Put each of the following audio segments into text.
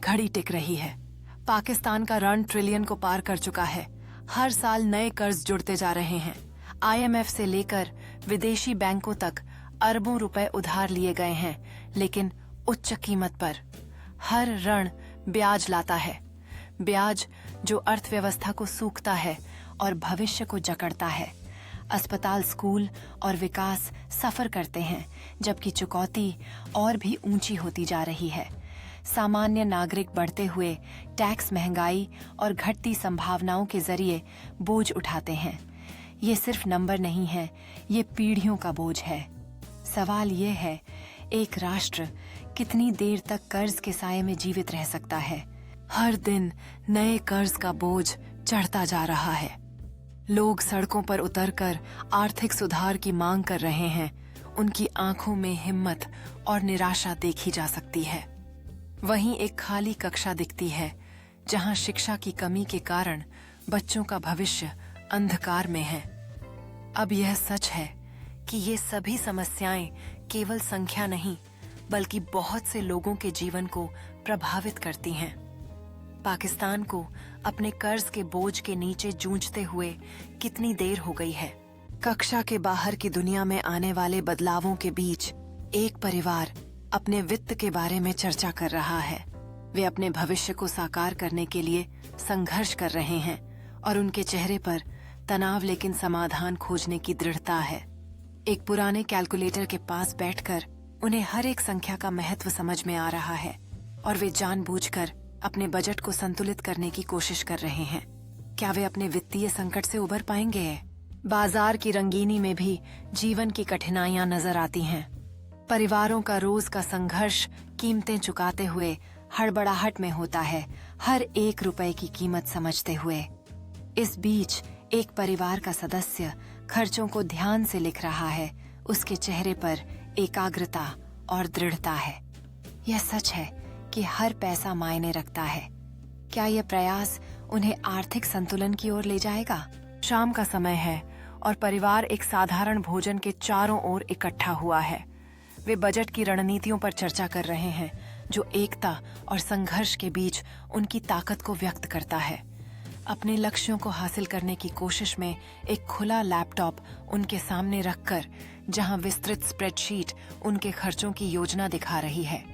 घड़ी टिक रही है। पाकिस्तान का रण ट्रिलियन को पार कर चुका है। हर साल नए कर्ज जुड़ते जा रहे हैं। IMF से लेकर विदेशी बैंकों तक अरबों रुपए उधार लिए गए हैं, लेकिन उच्च कीमत पर। हर ऋण ब्याज लाता है, ब्याज जो अर्थव्यवस्था को सूखता है और भविष्य को जकड़ता है। अस्पताल, स्कूल और विकास सफर करते हैं, जबकि चुकौती और भी ऊंची होती जा रही है। सामान्य नागरिक बढ़ते हुए टैक्स, महंगाई और घटती संभावनाओं के जरिए बोझ उठाते हैं। ये सिर्फ नंबर नहीं है, ये पीढ़ियों का बोझ है। सवाल ये है, एक राष्ट्र कितनी देर तक कर्ज के साये में जीवित रह सकता है? हर दिन नए कर्ज का बोझ चढ़ता जा रहा है। लोग सड़कों पर उतरकर आर्थिक सुधार की मांग कर रहे हैं। उनकी आंखों में हिम्मत और निराशा देखी जा सकती है। वहीं एक खाली कक्षा दिखती है, जहां शिक्षा की कमी के कारण बच्चों का भविष्य अंधकार में है। अब यह सच है कि ये सभी समस्याएं केवल संख्या नहीं, बल्कि बहुत से लोगों के जीवन को प्रभावित करती हैं। पाकिस्तान को अपने कर्ज के बोझ के नीचे जूझते हुए कितनी देर हो गई है। कक्षा के बाहर की दुनिया में आने वाले बदलावों के बीच एक परिवार अपने वित्त के बारे में चर्चा कर रहा है। वे अपने भविष्य को साकार करने के लिए संघर्ष कर रहे हैं और उनके चेहरे पर तनाव लेकिन समाधान खोजने की दृढ़ता है। एक पुराने कैलकुलेटर के पास बैठकर उन्हें हर एक संख्या का महत्व समझ में आ रहा है और वे जानबूझकर अपने बजट को संतुलित करने की कोशिश कर रहे हैं। क्या वे अपने वित्तीय संकट से उबर पाएंगे? बाजार की रंगीनी में भी जीवन की कठिनाइयां नजर आती हैं। परिवारों का रोज का संघर्ष कीमतें चुकाते हुए हड़बड़ाहट में होता है, हर एक रुपए की कीमत समझते हुए। इस बीच एक परिवार का सदस्य खर्चों को ध्यान से लिख रहा है। उसके चेहरे पर एकाग्रता और दृढ़ता है। यह सच है कि हर पैसा मायने रखता है। क्या यह प्रयास उन्हें आर्थिक संतुलन की ओर ले जाएगा? शाम का समय है और परिवार एक साधारण भोजन के चारों ओर इकट्ठा हुआ है। वे बजट की रणनीतियों पर चर्चा कर रहे हैं, जो एकता और संघर्ष के बीच उनकी ताकत को व्यक्त करता है। अपने लक्ष्यों को हासिल करने की कोशिश में एक खुला लैपटॉप उनके सामने रखकर, जहां विस्तृत स्प्रेडशीट उनके खर्चों की योजना दिखा रही है।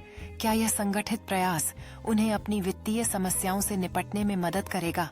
क्या यह संगठित प्रयास उन्हें अपनी वित्तीय समस्याओं से निपटने में मदद करेगा?